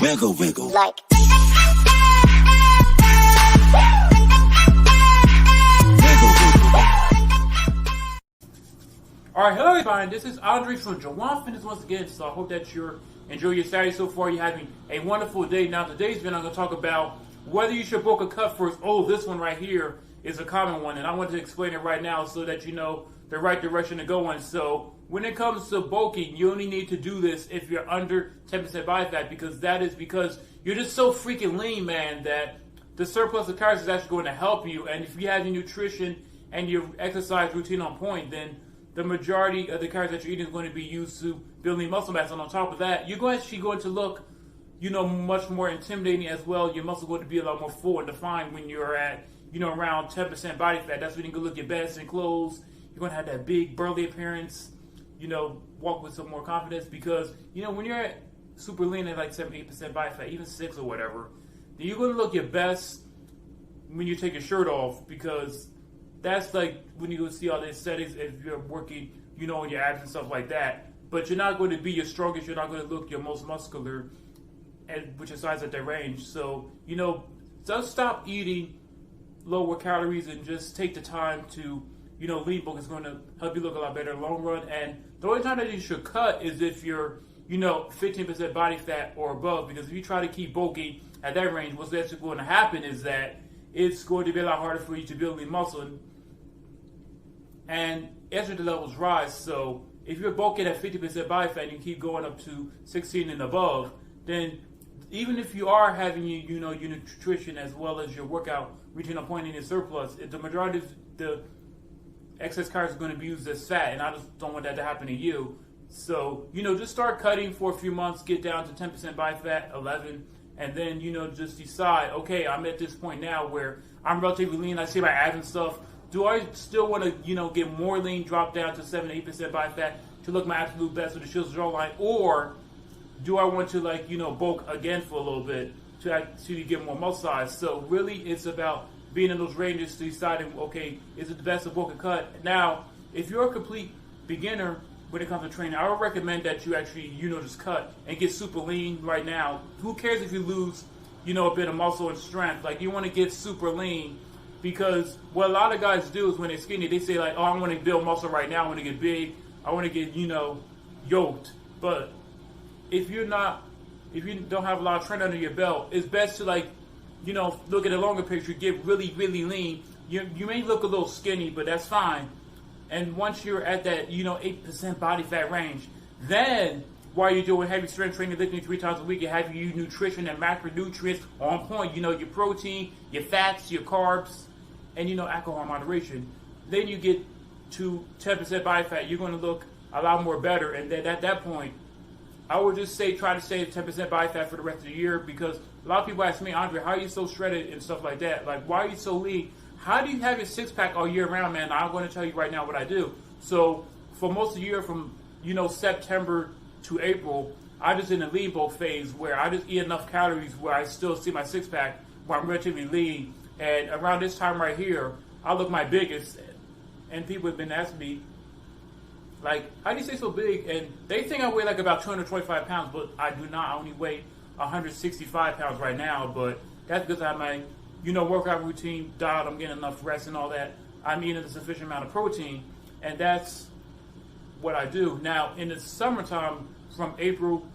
Wiggle, wiggle. Like. Alright, hello everybody, this is Andre from Jawan Fitness once again, so I hope that you're enjoying your Saturday so far, you're having a wonderful day. Now today's video I'm going to talk about whether you should book a cut first. Oh, this one right here is a common one, and I want to explain it right now so that you know the right direction to go in. So when it comes to bulking, you only need to do this if you're under 10% body fat, because you're just so freaking lean, man, that the surplus of calories is actually going to help you. And if you have your nutrition and your exercise routine on point, then the majority of the calories that you're eating is going to be used to building muscle mass. And on top of that, you're actually going to look, much more intimidating as well. Your muscles are going to be a lot more full and defined when you're at, around 10% body fat. That's when you can look your best in clothes. You're going to have that big, burly appearance, walk with some more confidence, because, when you're at super lean at like 7, 8% body fat, even 6 or whatever, then you're going to look your best when you take your shirt off, because that's like when you go see all the aesthetics if you're working, on your abs and stuff like that. But you're not going to be your strongest. You're not going to look your most muscular, which is size at that range. So, just stop eating lower calories and just take the time to, lean bulk is going to help you look a lot better in the long run. And the only time that you should cut is if you're, 15% body fat or above, because if you try to keep bulking at that range, what's actually going to happen is that it's going to be a lot harder for you to build lean muscle. And estrogen levels rise, so if you're bulking at 50% body fat and you keep going up to 16 and above, then even if you are having your nutrition as well as your workout routine on point in your surplus, the majority of the excess calories are going to be used as fat, and I just don't want that to happen to you. So, just start cutting for a few months, get down to 10% body fat, 11, and then, just decide, okay, I'm at this point now where I'm relatively lean, I see my abs and stuff. Do I still want to, get more lean, drop down to 7, 8% body fat to look my absolute best with the shields jawline? Or do I want to, bulk again for a little bit to actually get more muscle size? So really it's about being in those ranges to deciding, okay, is it the best to bulk and cut? Now, if you're a complete beginner when it comes to training, I would recommend that you actually, just cut and get super lean right now. Who cares if you lose, a bit of muscle and strength? Like, you want to get super lean, because what a lot of guys do is when they're skinny, they say like, oh, I want to build muscle right now, I want to get big, I want to get, yoked. But if you don't have a lot of training under your belt, it's best to look at a longer picture, get really, really lean. You may look a little skinny, but that's fine. And once you're at that, 8% body fat range, then while you're doing heavy strength training, lifting 3 times a week, you have your nutrition and macronutrients on point, your protein, your fats, your carbs, and alcohol moderation. Then you get to 10% body fat, you're going to look a lot more better. And then at that point, I would just say try to stay at 10% body fat for the rest of the year, because a lot of people ask me, Andre, how are you so shredded and stuff like that? Like, why are you so lean? How do you have your six-pack all year round, man? I'm going to tell you right now what I do. So for most of the year, from September to April, I'm just in a lean bulk phase where I just eat enough calories where I still see my six-pack, where I'm relatively lean. And around this time right here, I look my biggest. And people have been asking me, like, how do you stay so big? And they think I weigh like about 225 pounds, but I do not. I only weigh 165 pounds right now. But that's because I have my, workout routine, diet, I'm getting enough rest and all that. I'm eating a sufficient amount of protein. And that's what I do. Now, in the summertime, from April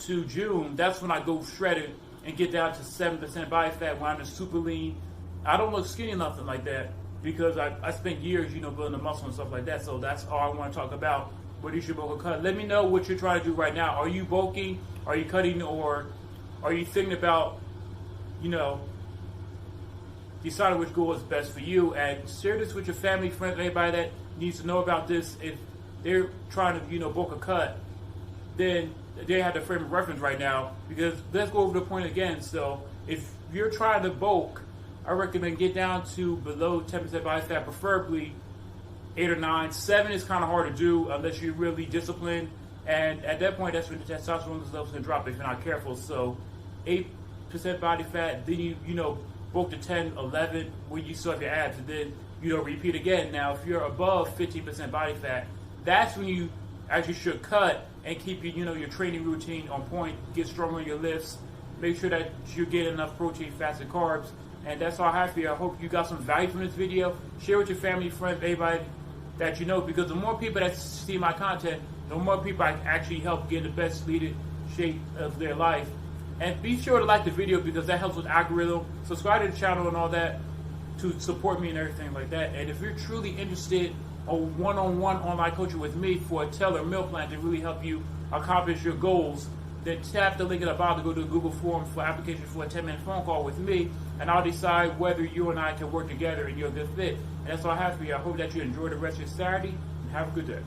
to June, that's when I go shredded and get down to 7% body fat, when I'm just super lean. I don't look skinny, nothing like that, because I spent years, building the muscle and stuff like that. So that's all I want to talk about, whether you should bulk or cut. Let me know what you're trying to do right now. Are you bulking? Are you cutting? Or are you thinking about, deciding which goal is best for you? And share this with your family, friends, anybody that needs to know about this. If they're trying to, bulk or cut, then they have the frame of reference right now, because let's go over the point again. So if you're trying to bulk, I recommend get down to below 10% body fat, preferably 8 or 9. 7 is kind of hard to do unless you're really disciplined, and at that point, that's when the testosterone levels can drop if you're not careful. So 8% body fat, then you bulk to 10, 11 when you still have your abs, and then repeat again. Now, if you're above 15% body fat, that's when you actually should cut and keep your training routine on point, get stronger in your lifts, make sure that you're getting enough protein, fats, and carbs. And that's all I have for you. I hope you got some value from this video. Share with your family, friends, everybody that you know, because the more people that see my content, the more people I actually help get in the best leading shape of their life. And be sure to like the video because that helps with algorithm. Subscribe to the channel and all that to support me and everything like that. And if you're truly interested in one-on-one online coaching with me for a tailored meal plan to really help you accomplish your goals, then tap the link in the bio to go to a Google Form for application for a 10-minute phone call with me, and I'll decide whether you and I can work together and you're a good fit. And that's all I have for you. I hope that you enjoy the rest of your Saturday, and have a good day.